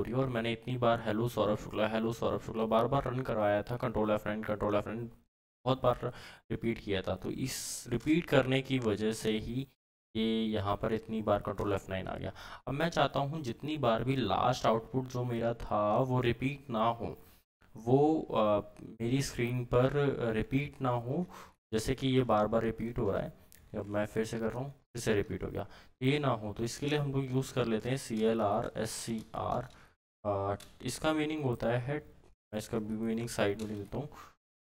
रही है और मैंने इतनी बार हेलो सौरभ शुक्ला बार बार रन करवाया था, कंट्रोल F9 बहुत बार रिपीट किया था। तो इस रिपीट करने की वजह से ही ये यहाँ पर इतनी बार कंट्रोल F9 आ गया। अब मैं चाहता हूँ जितनी बार भी लास्ट आउटपुट जो मेरा था वो रिपीट ना हो, वो मेरी स्क्रीन पर रिपीट ना हो। जैसे कि ये बार बार रिपीट हो रहा है, अब मैं फिर से कर रहा हूँ, फिर से रिपीट हो गया, ये ना हो। तो इसके लिए हम लोग यूज़ कर लेते हैं CLR SCR। इसका मीनिंग होता है, मैं इसका मीनिंग साइड में लिख देता हूँ,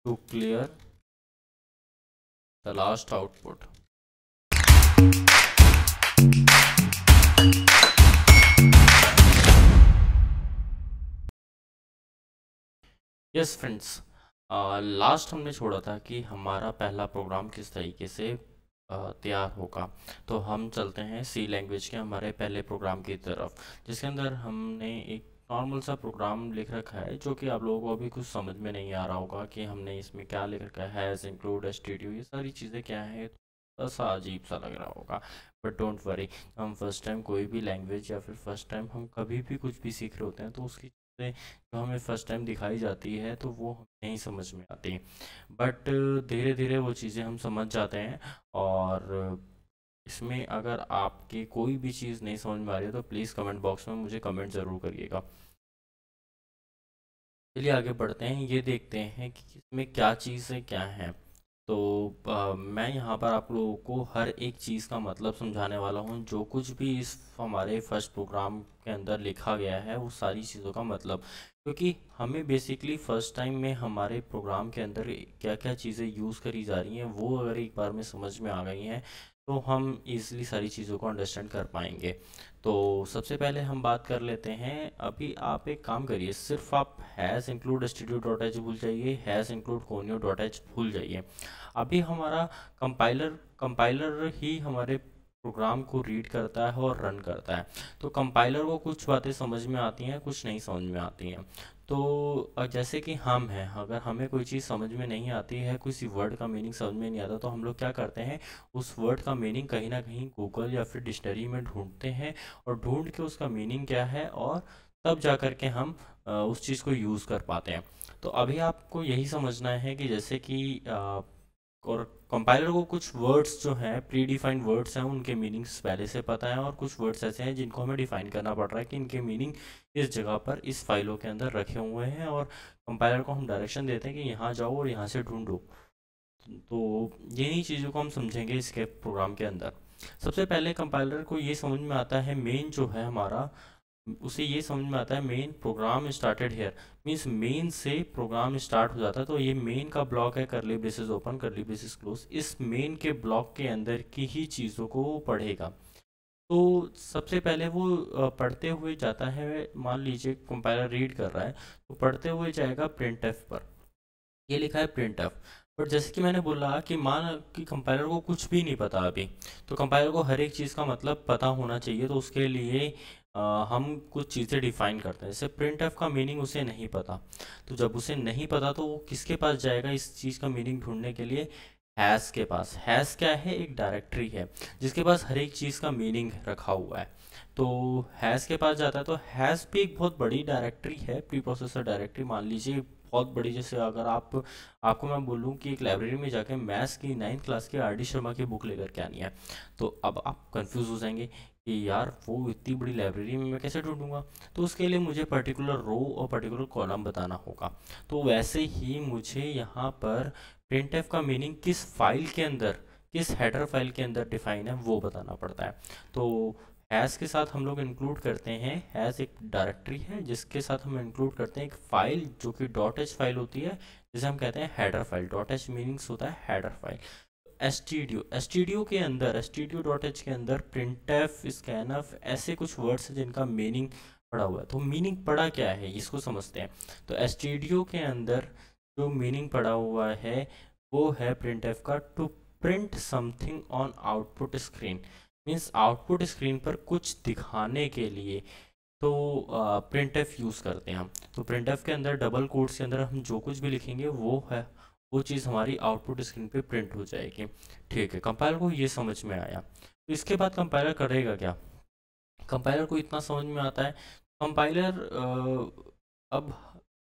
to clear the last output. Yes friends, last हमने छोड़ा था कि हमारा पहला प्रोग्राम किस तरीके से तैयार होगा। तो हम चलते हैं सी लैंग्वेज के हमारे पहले प्रोग्राम की तरफ, जिसके अंदर हमने एक नॉर्मल सा प्रोग्राम लिख रखा है, जो कि आप लोगों को अभी कुछ समझ में नहीं आ रहा होगा कि हमने इसमें क्या लिख रखा है। हैज़, इंक्लूड, stdio, ये सारी चीज़ें क्या है, थोड़ा सा अजीब सा लग रहा होगा, बट डोंट वरी। हम फर्स्ट टाइम कोई भी लैंग्वेज या फिर फर्स्ट टाइम हम कभी भी कुछ भी सीख रहे होते हैं, तो उसकी चीज़ें जो हमें फर्स्ट टाइम दिखाई जाती है तो वो हमें नहीं समझ में आती, बट धीरे धीरे वो चीज़ें हम समझ जाते हैं। और इसमें अगर आपकी कोई भी चीज़ नहीं समझ में आ रही है तो प्लीज़ कमेंट बॉक्स में मुझे कमेंट ज़रूर करिएगा। चलिए आगे बढ़ते हैं, ये देखते हैं कि इसमें क्या चीज़ें क्या हैं। तो मैं यहाँ पर आप लोगों को हर एक चीज़ का मतलब समझाने वाला हूँ, जो कुछ भी इस हमारे फर्स्ट प्रोग्राम के अंदर लिखा गया है वो सारी चीज़ों का मतलब, क्योंकि हमें बेसिकली फ़र्स्ट टाइम में हमारे प्रोग्राम के अंदर क्या क्या चीज़ें यूज़ करी जा रही हैं वो अगर एक बार में समझ में आ गई हैं तो हम इजीली सारी चीज़ों को अंडरस्टैंड कर पाएंगे। तो सबसे पहले हम बात कर लेते हैं। अभी आप एक काम करिए, सिर्फ आप हैज़ इंक्लूड stdio.h भूल जाइए, हैज़ इंक्लूड conio.h भूल जाइए। अभी हमारा कंपाइलर ही हमारे प्रोग्राम को रीड करता है और रन करता है। तो कंपाइलर को कुछ बातें समझ में आती हैं, कुछ नहीं समझ में आती हैं। तो जैसे कि हम हैं, अगर हमें कोई चीज़ समझ में नहीं आती है, किसी वर्ड का मीनिंग समझ में नहीं आता, तो हम लोग क्या करते हैं, उस वर्ड का मीनिंग कहीं ना कहीं गूगल या फिर डिक्शनरी में ढूंढते हैं और ढूंढ के उसका मीनिंग क्या है, और तब जा कर के हम उस चीज़ को यूज़ कर पाते हैं। तो अभी आपको यही समझना है कि जैसे कि और कंपाइलर को कुछ वर्ड्स जो हैं, प्री डिफाइंड वर्ड्स हैं, उनके मीनिंग्स पहले से पता है, और कुछ वर्ड्स ऐसे हैं जिनको हमें डिफाइन करना पड़ रहा है कि इनके मीनिंग इस जगह पर इस फाइलों के अंदर रखे हुए हैं, और कंपाइलर को हम डायरेक्शन देते हैं कि यहाँ जाओ और यहाँ से ढूंढो। तो यही चीज़ों को हम समझेंगे इसके प्रोग्राम के अंदर। सबसे पहले कंपाइलर को ये समझ में आता है, मेन जो है हमारा, उसे ये समझ में आता है main program started here, means main से प्रोग्राम स्टार्ट हो जाता है। तो ये मेन का ब्लॉक है, करली ब्रेसेस ओपन करली ब्रेसेस क्लोज, इस मेन के ब्लॉक के अंदर की ही चीज़ों को वो पढ़ेगा। तो सबसे पहले वो पढ़ते हुए जाता है, मान लीजिए कंपाइलर रीड कर रहा है तो पढ़ते हुए जाएगा प्रिंट एफ पर, ये लिखा है प्रिंट एफ। बट जैसे कि मैंने बोला कि मान कि कंपाइलर को कुछ भी नहीं पता अभी, तो कंपाइलर को हर एक चीज़ का मतलब पता होना चाहिए। तो उसके लिए हम कुछ चीज़ें डिफाइन करते हैं। जैसे प्रिंट एफ का मीनिंग उसे नहीं पता, तो जब उसे नहीं पता तो वो किसके पास जाएगा इस चीज़ का मीनिंग ढूंढने के लिए, हैज़ के पास। हैज़ क्या है, एक डायरेक्टरी है जिसके पास हर एक चीज़ का मीनिंग रखा हुआ है। तो हैज़ के पास जाता है। तो हैज़ भी एक बहुत बड़ी डायरेक्टरी है, प्री प्रोसेसर डायरेक्टरी मान लीजिए, बहुत बड़ी। जैसे अगर आपको मैं बोलूँ कि एक लाइब्रेरी में जाके मैथ्स की 9th क्लास की RD शर्मा की बुक लेकर के आनी है, तो अब आप कंफ्यूज हो जाएंगे कि यार वो इतनी बड़ी लाइब्रेरी में मैं कैसे ढूंढूंगा। तो उसके लिए मुझे पर्टिकुलर रो और पर्टिकुलर कॉलम बताना होगा। तो वैसे ही मुझे यहाँ पर printf का मीनिंग किस फाइल के अंदर, किस हेडर फाइल के अंदर डिफाइन है वो बताना पड़ता है। तो हैज़ के साथ हम लोग इंक्लूड करते हैं, हैज़ एक डायरेक्टरी है जिसके साथ हम इंक्लूड करते हैं एक फाइल जो कि .h फाइल होती है, जिसे हम कहते हैं हेडर फाइल। .h मीनिंग्स होता है हेडर फाइल। stdio के अंदर, stdio.h के अंदर printf, scanf, ऐसे कुछ वर्ड्स हैं जिनका मीनिंग पड़ा हुआ है। तो मीनिंग पड़ा क्या है इसको समझते हैं। तो stdio के अंदर जो मीनिंग पड़ा हुआ है वो है printf का, to print something on output screen, means output screen पर कुछ दिखाने के लिए। तो प्रिंट एफ यूज़ करते हैं हम। तो प्रिंट एफ के अंदर डबल कोट्स के अंदर हम जो कुछ भी लिखेंगे वो चीज़ हमारी आउटपुट स्क्रीन पे प्रिंट हो जाएगी। ठीक है, कंपाइलर को ये समझ में आया। तो इसके बाद कंपाइलर करेगा क्या, कंपाइलर को इतना समझ में आता है कंपाइलर अब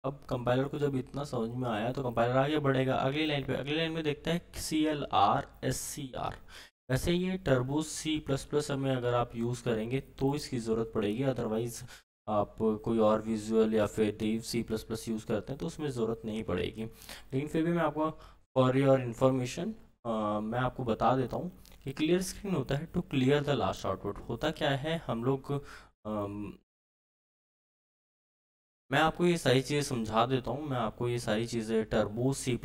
अब कंपाइलर को जब इतना समझ में आया तो कंपाइलर आगे बढ़ेगा अगली लाइन पे। अगली लाइन में देखता है CLR SCR। वैसे ये टर्बो C++ में अगर आप यूज़ करेंगे तो इसकी ज़रूरत पड़ेगी, अदरवाइज़ आप कोई और विजुअल या फिर डीव C++ यूज़ करते हैं तो उसमें ज़रूरत नहीं पड़ेगी। लेकिन फिर भी मैं आपको फॉर योर इंफॉर्मेशन मैं आपको बता देता हूँ कि क्लियर स्क्रीन होता है to clear the last output. होता क्या है, हम लोग मैं आपको ये सारी चीज़ें समझा देता हूँ, मैं आपको ये सारी चीज़ें टर्बो C++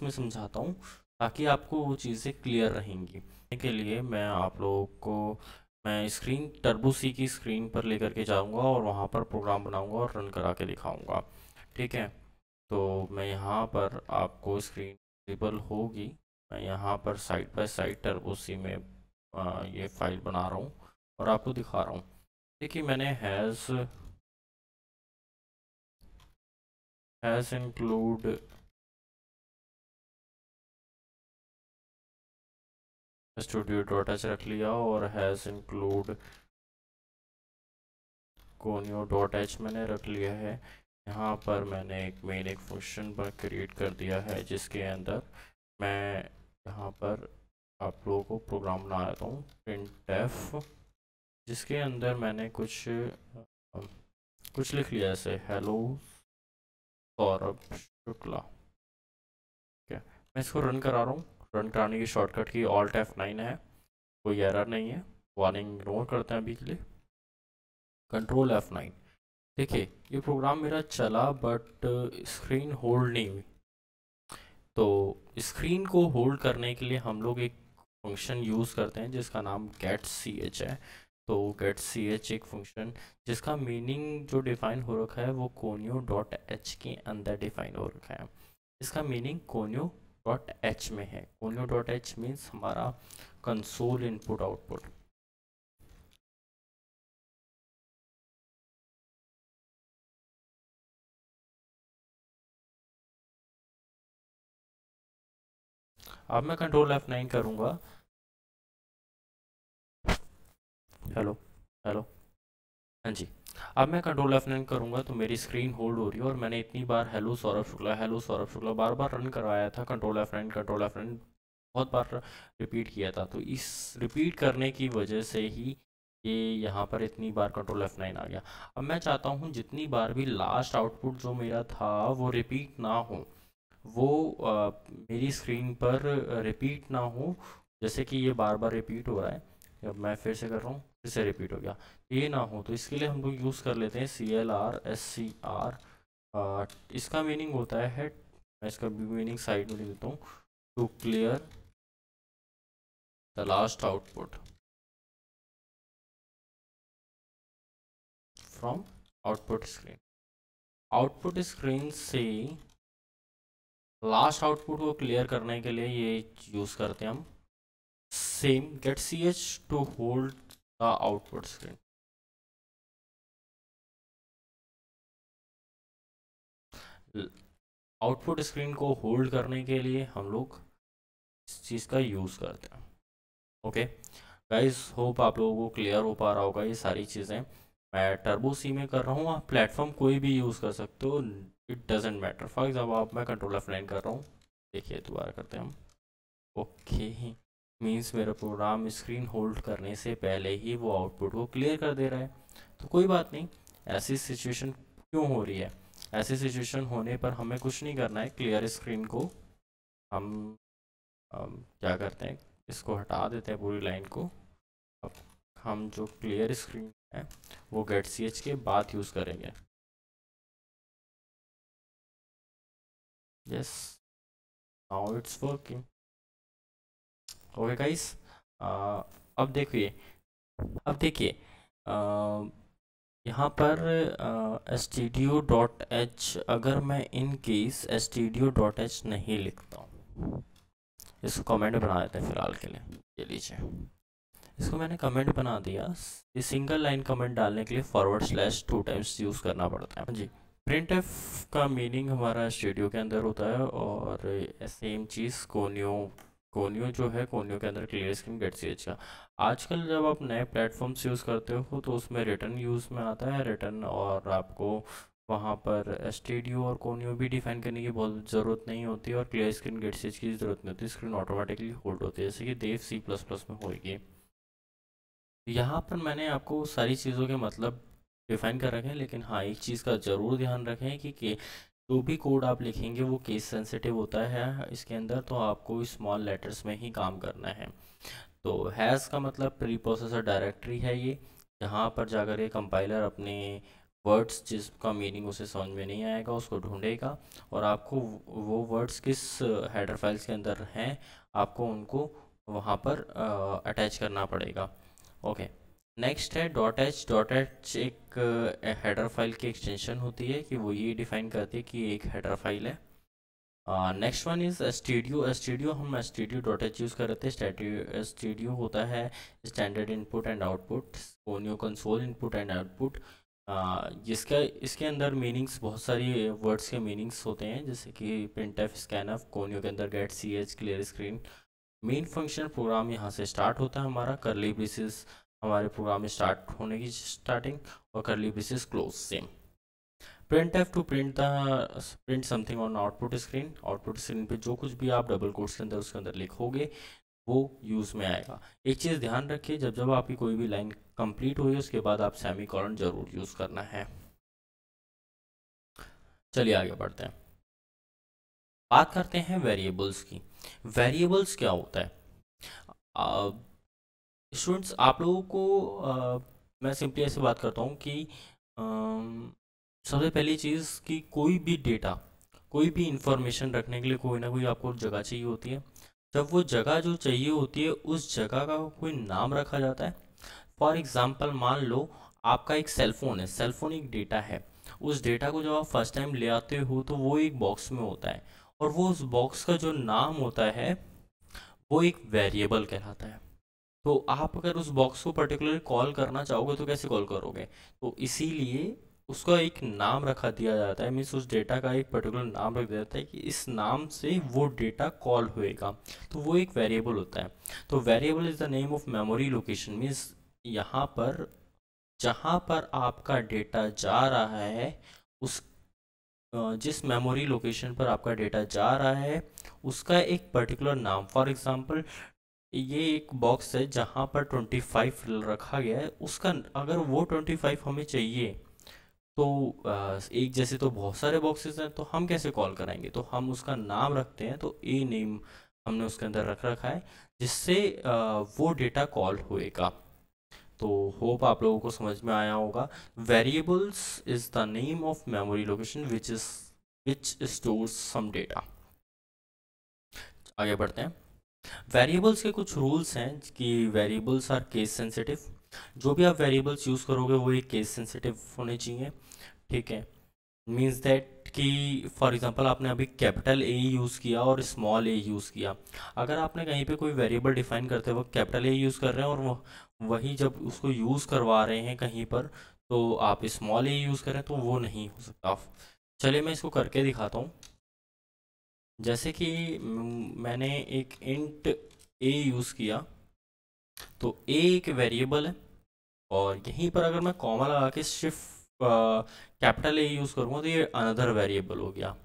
में समझाता हूँ ताकि आपको वो चीज़ें क्लियर रहेंगी। के लिए मैं आप लोगों को मैं स्क्रीन टर्बो सी की स्क्रीन पर लेकर के जाऊँगा और वहाँ पर प्रोग्राम बनाऊँगा और रन करा के दिखाऊँगा। ठीक है, तो मैं यहाँ पर आपको स्क्रीन विजिबल होगी। मैं यहाँ पर साइड बाय साइड टर्बो सी में ये फाइल बना रहा हूँ और आपको दिखा रहा हूँ। देखिए मैंने हैज़ इंक्लूड studio.h रख लिया और हैज़ इंक्लूड conio.h मैंने रख लिया है। यहाँ पर मैंने एक फंक्शन पर क्रिएट कर दिया है जिसके अंदर मैं यहाँ पर आप लोगों को प्रोग्राम बना देता हूँ printf, जिसके अंदर मैंने कुछ लिख लिया जैसे हेलो सौरभ शुक्ला। ठीक है, मैं इसको रन करा रहा हूँ। रन कराने की शॉर्टकट की Alt F9 है, कोई एरर नहीं है। वार्निंग इग्नोर करते हैं अभी के लिए, कंट्रोल F9। देखिए ये प्रोग्राम मेरा चला बट स्क्रीन होल्ड नहीं हुई। तो स्क्रीन को होल्ड करने के लिए हम लोग एक फंक्शन यूज़ करते हैं जिसका नाम getch है। तो getch एक फंक्शन जिसका मीनिंग जो डिफ़ाइन हो रखा है वो conio.h के अंदर डिफ़ाइन हो रखा है। इसका मीनिंग conio.h में है। conio.h मीन्स हमारा कंसोल इनपुट आउटपुट। अब मैं कंट्रोल F9 करूँगा। हेलो हेलो, हाँ जी। अब मैं कंट्रोल F9 करूँगा तो मेरी स्क्रीन होल्ड हो रही है और मैंने इतनी बार हेलो सौरभ शुक्ला बार बार रन करवाया था। कंट्रोल F9 बहुत बार रिपीट किया था, तो इस रिपीट करने की वजह से ही ये यहाँ पर इतनी बार कंट्रोल F9 आ गया। अब मैं चाहता हूँ जितनी बार भी लास्ट आउटपुट जो मेरा था वो रिपीट ना हो, वो मेरी स्क्रीन पर रिपीट ना हो। जैसे कि ये बार बार रिपीट हो रहा है, अब मैं फिर से कर रहा हूँ, फिर से रिपीट हो गया, ये ना हो। तो इसके लिए हम लोग यूज़ कर लेते हैं CLR SCR। इसका मीनिंग होता है, मैं इसका मीनिंग साइड में लिख देता हूँ, to clear the last output from output screen. Output screen से लास्ट आउटपुट को क्लियर करने के लिए ये यूज़ करते हैं हम same getch to hold the output screen. Output screen को होल्ड करने के लिए हम लोग इस चीज़ का यूज़ करते हैं। ओके गाइस, होप आप लोगों को क्लियर हो पा रहा होगा ये सारी चीज़ें। मैं टर्बो सी में कर रहा हूँ, आप प्लेटफॉर्म कोई भी यूज़ कर सकते हो, it doesn't matter. For example आप मैं कंट्रोल F9 कर रहा हूँ, देखिए दोबारा करते हैं हम। ओके, मीन्स मेरा प्रोग्राम स्क्रीन होल्ड करने से पहले ही वो आउटपुट को क्लियर कर दे रहा है। तो कोई बात नहीं, ऐसी सिचुएशन क्यों हो रही है? ऐसी सिचुएशन होने पर हमें कुछ नहीं करना है। क्लियर स्क्रीन को हम क्या करते हैं, इसको हटा देते हैं पूरी लाइन को। अब हम जो क्लियर स्क्रीन है वो getch के बाद यूज़ करेंगे। Yes, now it's working. Okay guys, अब देखिए, अब देखिए यहाँ पर stdio.h, अगर मैं इन केस stdio.h नहीं लिखता हूँ, इसको कमेंट बना देते हैं फ़िलहाल के लिए। ये लीजिए, इसको मैंने कमेंट बना दिया। ये सिंगल लाइन कमेंट डालने के लिए / 2 टाइम्स यूज़ करना पड़ता है। हाँ जी, printf का मीनिंग हमारा स्टूडियो के अंदर होता है और सेम चीज़ conio कोनियो जो है, कोनियो के अंदर clear screen get C H का। आजकल जब आप नए प्लेटफॉर्म्स यूज़ करते हो तो उसमें रिटर्न यूज़ में आता है रिटर्न, और आपको वहाँ पर एसटीडियो और कोनियो भी डिफाइन करने की बहुत ज़रूरत नहीं होती, और clear screen get C H की ज़रूरत नहीं होती, स्क्रीन ऑटोमेटिकली होल्ड होती है, जैसे कि देव सी प्लस प्लस में होगी। यहाँ पर मैंने आपको सारी चीज़ों के मतलब डिफाइन कर रखे हैं, लेकिन हाँ एक चीज़ का ज़रूर ध्यान रखें कि जो भी कोड आप लिखेंगे वो केस सेंसिटिव होता है इसके अंदर, तो आपको स्मॉल लेटर्स में ही काम करना है। तो हैज़ का मतलब प्री प्रोसेसर डायरेक्टरी है ये, जहाँ पर जाकर के कंपाइलर अपने वर्ड्स जिसका मीनिंग उसे समझ में नहीं आएगा उसको ढूंढेगा, और आपको वो वर्ड्स किस हेडर फाइल्स के अंदर हैं आपको उनको वहाँ पर अटैच करना पड़ेगा। ओके, नेक्स्ट है डॉट एच। डॉट एच एक हेडर फाइल की एक्सटेंशन होती है कि वो ये डिफाइन करती है कि एक हेडर फाइल है। Next one is stdio. Stdio हम एसटीडियो डॉट एच यूज़ कर रहे थे। एसटीडियो होता है standard input and output, conio console input and output. जिसका इसके अंदर मीनिंग्स बहुत सारी वर्ड्स के मीनिंग्स होते हैं, जैसे कि प्रिंटफ, स्कैनफ, कोनियो के अंदर get C H, clear screen. Main function program यहाँ से स्टार्ट होता है हमारा, करली ब्रेसेस हमारे प्रोग्राम में स्टार्ट होने की स्टार्टिंग, और करली braces close same. Print F two print something on output screen. Output screen पे जो कुछ भी आप डबल कोट्स के अंदर उसके अंदर लिखोगे वो यूज़ में आएगा। एक चीज़ ध्यान रखिए, जब जब आपकी कोई भी लाइन कंप्लीट हुई उसके बाद आप सेमी कॉलन जरूर यूज़ करना है। चलिए आगे बढ़ते हैं, बात करते हैं वेरिएबल्स की। वेरिएबल्स क्या होता है स्टूडेंट्स? आप लोगों को मैं सिंपली ऐसे बात करता हूँ कि सबसे पहली चीज़ कि कोई भी डेटा, कोई भी इंफॉर्मेशन रखने के लिए कोई ना कोई आपको जगह चाहिए होती है। जब वो जगह जो चाहिए होती है उस जगह का कोई नाम रखा जाता है। फॉर एग्ज़ाम्पल मान लो आपका एक सेलफोन है, सेलफोन एक डेटा है। उस डेटा को जब आप फर्स्ट टाइम ले आते हो तो वो एक बॉक्स में होता है, और वो उस बॉक्स का जो नाम होता है वो एक वेरिएबल कहलाता है। तो आप अगर उस बॉक्स को पर्टिकुलरली कॉल करना चाहोगे तो कैसे कॉल करोगे? तो इसीलिए उसका एक नाम रखा दिया जाता है, मीन्स उस डेटा का एक पर्टिकुलर नाम रख दिया जाता है कि इस नाम से वो डेटा कॉल होएगा, तो वो एक वेरिएबल होता है। तो variable is the name of memory location, means यहाँ पर जहाँ पर आपका डेटा जा रहा है उस जिस मेमोरी लोकेशन पर आपका डेटा जा रहा है उसका एक पर्टिकुलर नाम। फॉर एग्जांपल ये एक बॉक्स है जहाँ पर 25 रखा गया है, उसका अगर वो 25 हमें चाहिए तो एक जैसे तो बहुत सारे बॉक्सेस हैं, तो हम कैसे कॉल कराएंगे? तो हम उसका नाम रखते हैं, तो ए नेम हमने उसके अंदर रख रखा है जिससे वो डेटा कॉल होएगा। तो होप आप लोगों को समझ में आया होगा। Variables is the name of memory location which stores some data. आगे बढ़ते हैं, वेरिएबल्स के कुछ रूल्स हैं कि वेरिएबल्स आर केस सेंसिटिव। जो भी आप वेरिएबल्स यूज़ करोगे वो एक केस सेंसिटिव होने चाहिए, ठीक है। मीन्स दैट कि फॉर एग्जांपल आपने अभी कैपिटल ए यूज़ किया और स्मॉल ए यूज़ किया, अगर आपने कहीं पे कोई वेरिएबल डिफाइन करते वक्त कैपिटल ए यूज़ कर रहे हैं और वो वही जब उसको यूज़ करवा रहे हैं कहीं पर तो आप स्मॉल ए यूज़ करें तो वो नहीं हो सकता। चलिए मैं इसको करके दिखाता हूँ। जैसे कि मैंने एक इंट ए यूज़ किया, तो ए एक वेरिएबल है, और यहीं पर अगर मैं कॉमा लगा के सिर्फ कैपिटल ए यूज़ करूँगा तो ये अनदर वेरिएबल हो गया।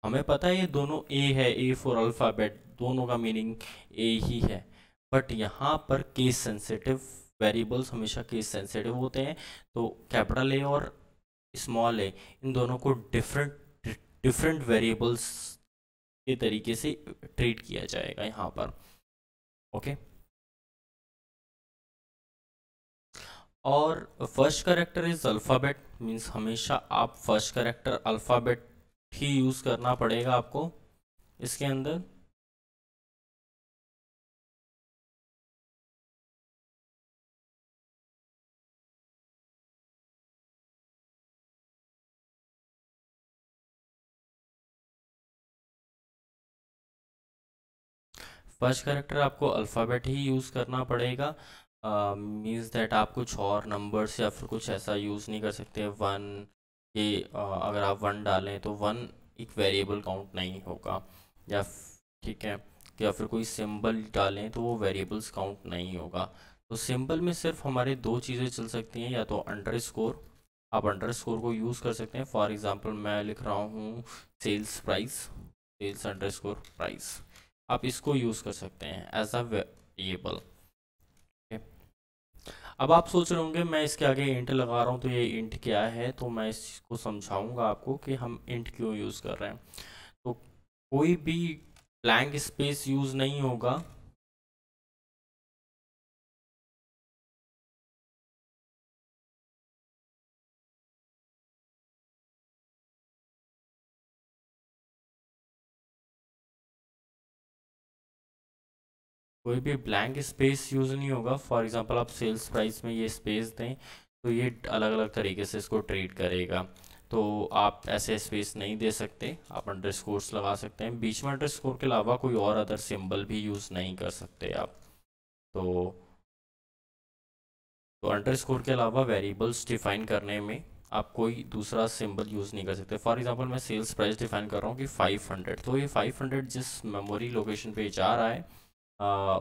हमें पता है ये दोनों ए है, ए फॉर अल्फ़ाबेट, दोनों का मीनिंग ए ही है, बट यहाँ पर केस सेंसिटिव वेरिएबल्स हमेशा केस सेंसिटिव होते हैं। तो कैपिटल ए और स्मॉल ए इन दोनों को डिफरेंट डिफरेंट वेरिएबल्स के तरीके से ट्रीट किया जाएगा यहाँ पर। ओके, और first character is alphabet, means हमेशा आप फर्स्ट करेक्टर अल्फ़ाबेट ही यूज़ करना पड़ेगा आपको इसके अंदर। फर्स्ट करेक्टर आपको अल्फ़ाबेट ही यूज़ करना पड़ेगा, मीन्स दैट आप कुछ और नंबर्स या फिर कुछ ऐसा यूज़ नहीं कर सकते। वन ये अगर आप वन डालें तो वन एक वेरिएबल काउंट नहीं होगा, या ठीक है। या फिर कोई सिंबल डालें तो वो वेरिएबल्स काउंट नहीं होगा। तो सिंबल में सिर्फ हमारे दो चीज़ें चल सकती हैं, या तो अंडरस्कोर, आप अंडरस्कोर को यूज़ कर सकते हैं। फॉर एग्जांपल मैं लिख रहा हूँ sales price, sales underscore price, आप इसको यूज़ कर सकते हैं एज अ वेरिएबल। अब आप सोच रहे होंगे मैं इसके आगे इंट लगा रहा हूँ तो ये इंट क्या है, तो मैं इसको समझाऊंगा आपको कि हम इंट क्यों यूज़ कर रहे हैं। तो कोई भी ब्लैंक स्पेस यूज़ नहीं होगा, कोई भी ब्लैंक स्पेस यूज़ नहीं होगा। फॉर एग्जांपल आप सेल्स प्राइस में ये स्पेस दें तो ये अलग अलग तरीके से इसको ट्रीट करेगा। तो आप ऐसे स्पेस नहीं दे सकते, आप अंडरस्कोर्स लगा सकते हैं। बीच में अंडरस्कोर के अलावा कोई और अदर सिंबल भी यूज़ नहीं कर सकते आप। तो अंडरस्कोर के अलावा वेरिएबल्स डिफाइन करने में आप कोई दूसरा सिंबल यूज़ नहीं कर सकते। फॉर एग्जांपल मैं सेल्स प्राइस डिफाइन कर रहा हूँ कि 500, तो ये 500 जिस मेमोरी लोकेशन पे जा रहा है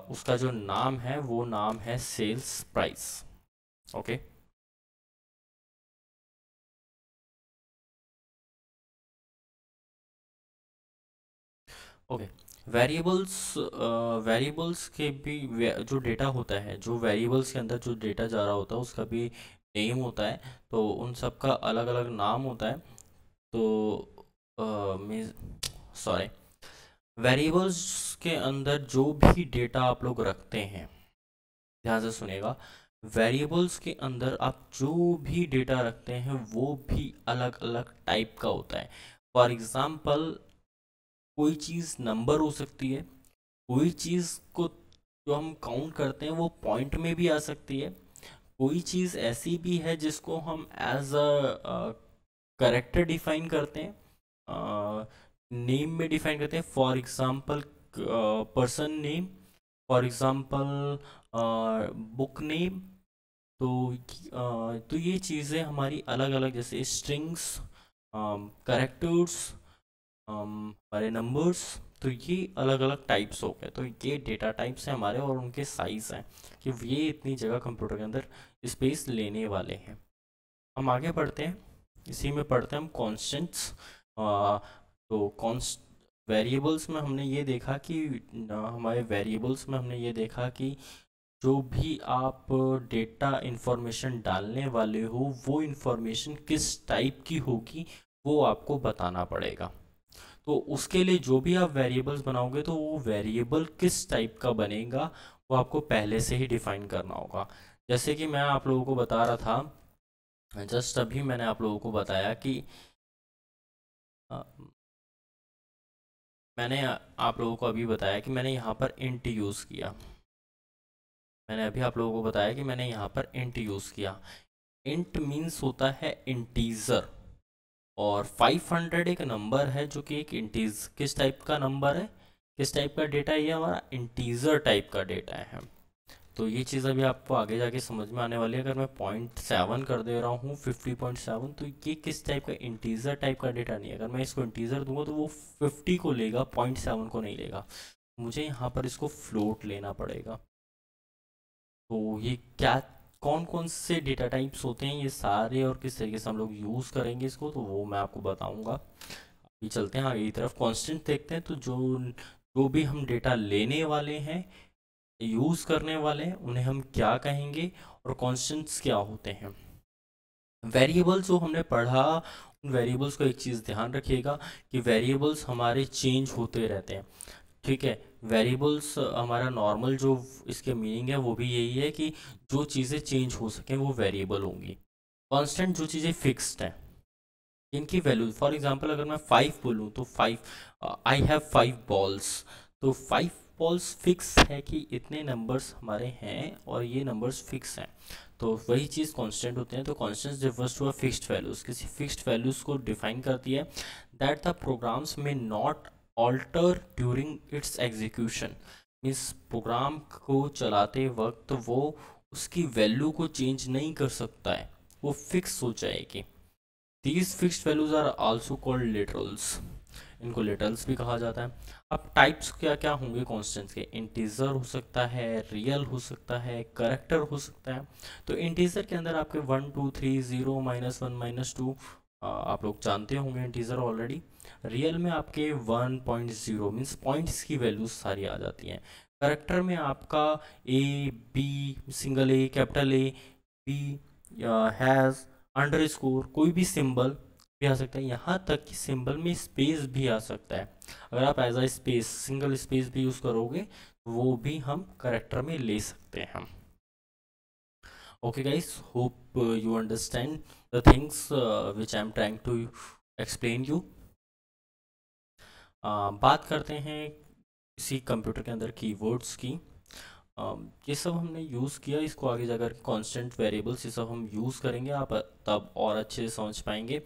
उसका जो नाम है वो नाम है sales price. Okay, okay. Variables, variables के भी जो डेटा होता है, जो वेरिएबल्स के अंदर जो डेटा जा रहा होता है उसका भी नेम होता है, तो उन सब का अलग अलग नाम होता है। तो सॉरी, वेरिएबल्स के अंदर जो भी डेटा आप लोग रखते हैं, ध्यान से सुनिएगा, वेरिएबल्स के अंदर आप जो भी डेटा रखते हैं वो भी अलग अलग टाइप का होता है। फॉर एग्जांपल कोई चीज़ नंबर हो सकती है, कोई चीज़ को जो हम काउंट करते हैं वो पॉइंट में भी आ सकती है, कोई चीज़ ऐसी भी है जिसको हम एज अ करेक्टर डिफाइन करते हैं, नेम में डिफाइन करते हैं। For example person name, for example book name. तो ये चीज़ें हमारी अलग अलग, जैसे स्ट्रिंग्स, करेक्टर्स, हमारे नंबर्स, तो ये अलग अलग टाइप्स हो गए। तो ये डेटा टाइप्स हैं हमारे और उनके साइज़ हैं कि ये इतनी जगह कंप्यूटर के अंदर स्पेस लेने वाले हैं। हम आगे बढ़ते हैं, इसी में पढ़ते हैं हम कॉन्स्टेंट्स। तो कॉन्स्ट वेरिएबल्स में हमने ये देखा कि हमारे वेरिएबल्स में हमने ये देखा कि जो भी आप डेटा इंफॉर्मेशन डालने वाले हो वो इंफॉर्मेशन किस टाइप की होगी वो आपको बताना पड़ेगा। तो उसके लिए जो भी आप वेरिएबल्स बनाओगे तो वो वेरिएबल किस टाइप का बनेगा वो आपको पहले से ही डिफाइन करना होगा। जैसे कि मैं आप लोगों को बता रहा था, जस्ट अभी मैंने आप लोगों को बताया कि अ, मैंने आप लोगों को अभी बताया कि मैंने यहाँ पर इंट यूज़ किया। मैंने अभी आप लोगों को बताया कि मैंने यहाँ पर इंट यूज़ किया। इंट मीन्स होता है इंटीजर, और 500 एक नंबर है जो कि एक इंटीज किस टाइप का नंबर है, किस टाइप का डेटा है, ये हमारा इंटीजर टाइप का डेटा है। तो ये चीज़ अभी आपको आगे जाके समझ में आने वाली है। अगर मैं 0.7 कर दे रहा हूँ 50.7, तो ये किस टाइप का इंटीजर टाइप का डेटा नहीं है। अगर मैं इसको इंटीजर दूंगा तो वो 50 को लेगा, 0.7 को नहीं लेगा। मुझे यहाँ पर इसको फ्लोट लेना पड़ेगा। तो ये क्या, कौन कौन से डेटा टाइप्स होते हैं ये सारे, और किस तरीके से हम लोग यूज़ करेंगे इसको, तो वो मैं आपको बताऊंगा। अभी चलते हैं आगे की तरफ, कांस्टेंट देखते हैं। तो जो जो भी हम डेटा लेने वाले हैं, यूज़ करने वाले हैं, उन्हें हम क्या कहेंगे, और कांस्टेंट्स क्या होते हैं। वेरिएबल्स जो हमने पढ़ा, उन वेरिएबल्स को एक चीज़ ध्यान रखिएगा कि वेरिएबल्स हमारे चेंज होते रहते हैं। ठीक है, वेरिएबल्स हमारा नॉर्मल जो इसके मीनिंग है वो भी यही है कि जो चीज़ें चेंज हो सकें वो वेरिएबल होंगी। कांस्टेंट जो चीज़ें फिक्स्ड हैं, इनकी वैल्यू, फॉर एग्जांपल अगर मैं 5 बोलूँ तो 5, आई हैव 5 बॉल्स, तो 5 बॉल्स फिक्स है कि इतने नंबर्स हमारे हैं और ये नंबर्स फिक्स हैं। तो वही चीज़ कांस्टेंट होते हैं। तो constant refers to a fixed values, किसी फिक्स्ड वैल्यूज़ को डिफाइन करती है। दैट द प्रोग्राम्स में not alter during its execution, means program को चलाते वक्त वो उसकी वैल्यू को चेंज नहीं कर सकता है, वो फिक्स हो जाएगी। These fixed values are also called literals, इनको लिटरल्स भी कहा जाता है। अब टाइप्स क्या क्या होंगे कॉन्स्टेंट्स के, इंटीजर हो सकता है, रियल हो सकता है, करेक्टर हो सकता है। तो इंटीजर के अंदर आपके 1 2 3 0 -1 -2, आप लोग जानते होंगे इंटीजर ऑलरेडी। रियल में आपके 1.0 मीन्स पॉइंट्स की वैल्यूज सारी आ जाती हैं। करेक्टर में आपका A, B, single A, capital A, B, hash, underscore, कोई भी सिंबल भी आ सकता है, यहाँ तक कि सिंबल में स्पेस भी आ सकता है। अगर आप as a space single space भी यूज़ करोगे वो भी हम करेक्टर में ले सकते हैं। Okay guys, hope you understand the things which I am trying to explain you. बात करते हैं इसी कंप्यूटर के अंदर कीवर्ड्स की। ये सब हमने यूज़ किया, इसको आगे जाकर कांस्टेंट वेरिएबल्स ये सब हम यूज़ करेंगे, आप तब और अच्छे से समझ पाएंगे।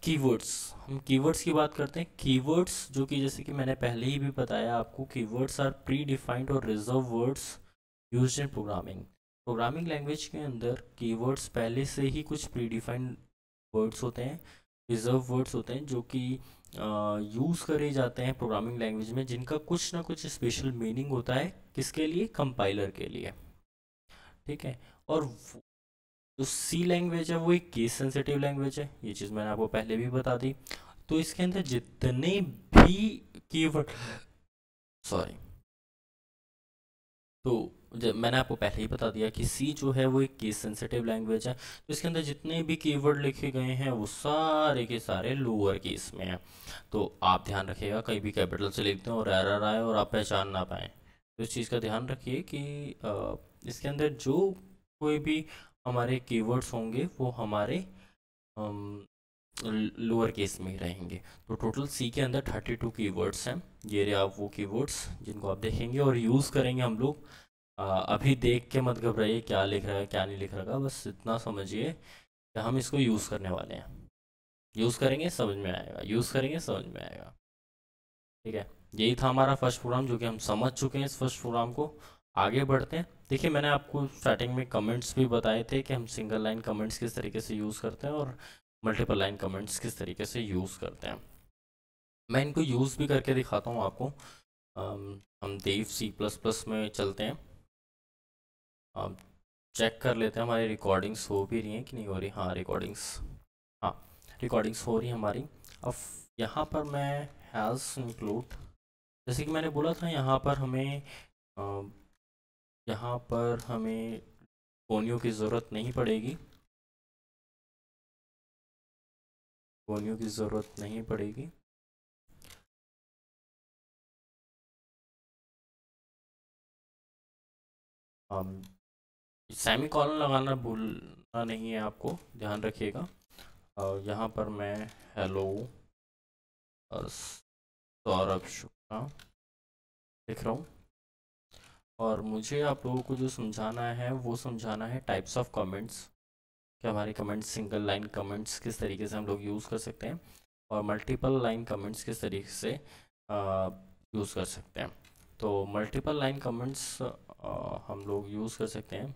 कीवर्ड्स, हम कीवर्ड्स की बात करते हैं। कीवर्ड्स जो कि जैसे कि मैंने पहले ही भी बताया आपको, कीवर्ड्स आर प्री डिफाइंड और reserve words used in programming. Programming language के अंदर कीवर्ड्स पहले से ही कुछ प्री डिफाइंड वर्ड्स होते हैं, रिजर्व वर्ड्स होते हैं, जो कि यूज़ करे जाते हैं प्रोग्रामिंग लैंग्वेज में, जिनका कुछ ना कुछ स्पेशल मीनिंग होता है, किसके लिए, कंपाइलर के लिए। ठीक है। और जो सी लैंग्वेज है वो एक केस सेंसिटिव लैंग्वेज है, ये चीज़ मैंने आपको पहले भी बता दी। तो इसके अंदर जितने भी कीवर्ड, सॉरी, तो जब मैंने आपको पहले ही बता दिया कि सी जो है वो एक केस सेंसिटिव लैंग्वेज है, तो इसके अंदर जितने भी कीवर्ड लिखे गए हैं वो सारे के सारे लोअर केस में हैं। तो आप ध्यान रखिएगा, कहीं भी कैपिटल से लिखते हैं और एरर आए और आप पहचान ना पाएँ, तो इस चीज़ का ध्यान रखिए कि इसके अंदर जो कोई भी हमारे कीवर्ड्स होंगे वो हमारे लोअर केस में ही रहेंगे। तो टोटल सी के अंदर 32 कीवर्ड्स हैं। ये रहे आप वो कीवर्ड्स जिनको आप देखेंगे और यूज़ करेंगे हम लोग। अभी देख के मत घबराइए क्या लिख रहा है क्या नहीं लिख रहा, बस इतना समझिए कि हम इसको यूज़ करने वाले हैं। यूज़ करेंगे समझ में आएगा, यूज़ करेंगे समझ में आएगा। ठीक है, यही था हमारा फर्स्ट प्रोग्राम, जो कि हम समझ चुके हैं इस फर्स्ट प्रोग्राम को। आगे बढ़ते हैं। देखिए, मैंने आपको स्टार्टिंग में कमेंट्स भी बताए थे कि हम सिंगल लाइन कमेंट्स किस तरीके से यूज़ करते हैं और मल्टीपल लाइन कमेंट्स किस तरीके से यूज़ करते हैं। मैं इनको यूज़ भी करके दिखाता हूँ आपको। हम देव C++ में चलते हैं। अब चेक कर लेते हैं हमारी रिकॉर्डिंग्स हो भी रही हैं कि नहीं हो रही। हाँ, हाँ रिकॉर्डिंग्स हो रही हैं हमारी। अब यहाँ पर मैं हैज़ इंक्लूड, जैसे कि मैंने बोला था, अ, यहाँ पर हमें कोनियों की ज़रूरत नहीं पड़ेगी, कोनियों की ज़रूरत नहीं पड़ेगी। सेमी कॉलन लगाना भूलना नहीं है, आपको ध्यान रखिएगा। और यहाँ पर मैं हेलो सौरभ शुक्ला लिख रहा हूँ। और मुझे आप लोगों को जो समझाना है वो समझाना है टाइप्स ऑफ कमेंट्स, कि हमारे कमेंट्स, सिंगल लाइन कमेंट्स किस तरीके से हम लोग यूज़ कर सकते हैं और मल्टीपल लाइन कमेंट्स किस तरीके से यूज़ कर सकते हैं। तो मल्टीपल लाइन कमेंट्स हम लोग यूज़ कर सकते हैं।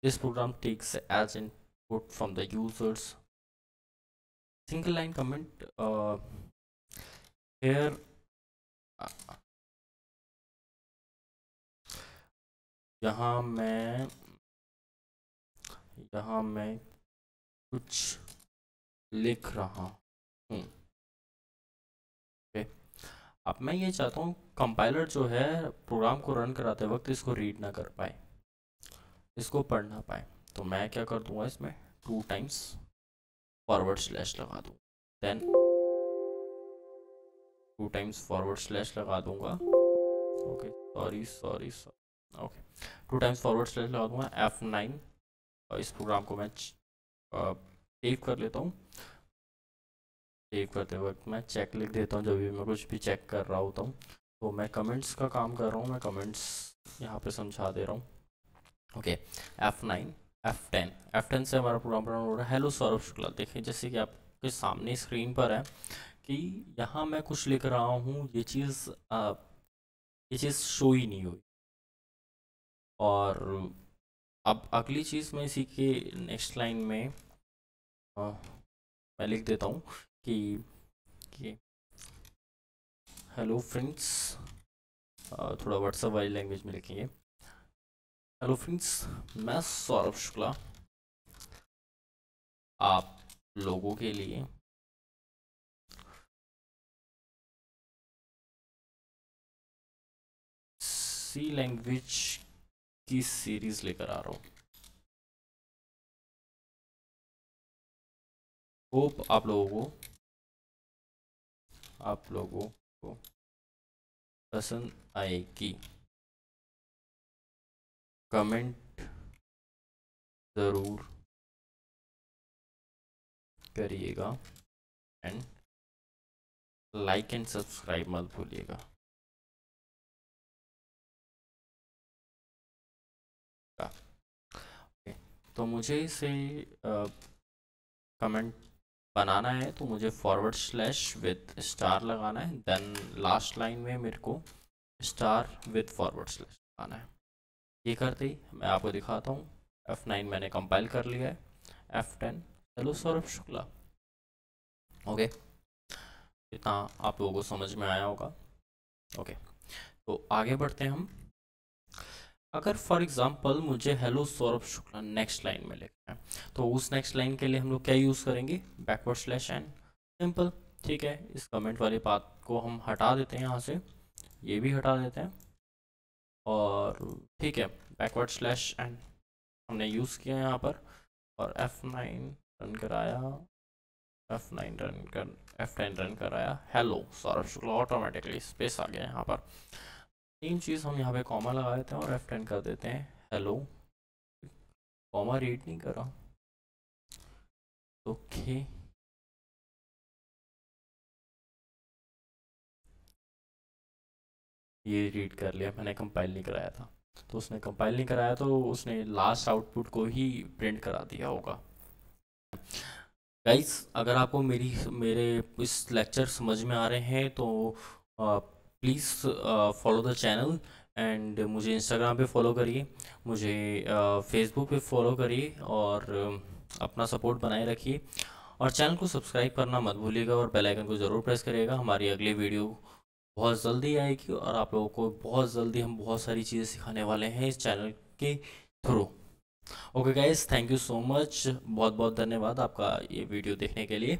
This program takes as input from the users single line comment here. यहाँ मैं कुछ लिख रहा हूँ। ओके, अब मैं ये चाहता हूँ कंपाइलर जो है प्रोग्राम को रन कराते वक्त इसको रीड ना कर पाए, इसको पढ़ ना पाए। तो मैं क्या कर दूंगा, इसमें 2 टाइम्स फॉरवर्ड स्लैश लगा दूँ, देन 2 टाइम्स फॉरवर्ड स्लैश लगा दूंगा। Okay, sorry sorry sorry. Okay, 2 times forward slash लगा दूंगा F9। और इस प्रोग्राम को मैं सेव कर लेता हूँ। सेव करते वक्त मैं चेक लिख देता हूँ, जब भी मैं कुछ भी चेक कर रहा होता हूँ। तो मैं कमेंट्स का काम कर रहा हूँ, मैं कमेंट्स यहाँ पे समझा दे रहा हूँ। ओके, F9, F10 से हमारा प्रोग्राम रन हो रहा है। हेलो सौरभ शुक्ला, देखिए जैसे कि आपके सामने स्क्रीन पर है कि यहाँ मैं कुछ लिख रहा हूँ, ये चीज़ शो ही नहीं हुई। और अब अगली चीज़ मैं इसी के नेक्स्ट लाइन में मैं लिख देता हूँ कि हेलो फ्रेंड्स, थोड़ा व्हाट्सएप वाली लैंग्वेज में लिखेंगे। हेलो फ्रेंड्स, मैं सौरभ शुक्ला आप लोगों के लिए सी लैंग्वेज की सीरीज लेकर आ रहा हूँ। होप आप लोगों को पसंद आएगी। कमेंट ज़रूर करिएगा एंड लाइक एंड सब्सक्राइब मत भूलिएगा। तो मुझे इसे कमेंट बनाना है तो मुझे / विद स्टार लगाना है, देन लास्ट लाइन में मेरे को स्टार विद / लगाना है। ये करते ही मैं आपको दिखाता हूँ। F9 मैंने कंपाइल कर लिया है। F10 hello Saurabh Shukla. Okay, इतना आप लोगों को समझ में आया होगा। ओके, तो आगे बढ़ते हैं हम। अगर फॉर एग्जांपल मुझे hello Saurabh Shukla next line में लिखना है तो उस नेक्स्ट लाइन के लिए हम लोग क्या यूज़ करेंगे? /n। सिंपल, ठीक है। इस कमेंट वाली बात को हम हटा देते हैं यहाँ से, ये भी हटा देते हैं और ठीक है, /n हमने यूज़ किया यहाँ पर और F9 रन कराया, F10 रन कराया। Hello Saurabh Shukla, automatically space आ गया यहाँ पर। सेम चीज़ हम यहाँ पे कॉमा लगा देते हैं और F10 कर देते हैं हेलो। कॉमा रीड नहीं करा, ओके। ये रीड कर लिया, मैंने कंपाइल नहीं कराया था तो उसने कंपाइल नहीं कराया तो उसने लास्ट आउटपुट को ही प्रिंट करा दिया होगा। गाइस, अगर आपको मेरे इस लेक्चर समझ में आ रहे हैं तो please follow the channel and मुझे इंस्टाग्राम पे फॉलो करिए, मुझे फेसबुक पे फॉलो करिए और अपना सपोर्ट बनाए रखिए और चैनल को सब्सक्राइब करना मत भूलिएगा और बेल आइकन को ज़रूर प्रेस करिएगा। हमारी अगली वीडियो बहुत जल्दी आएगी और आप लोगों को बहुत जल्दी हम बहुत सारी चीज़ें सिखाने वाले हैं इस चैनल के through. Okay guys, thank you so much, बहुत बहुत धन्यवाद आपका ये वीडियो देखने के लिए।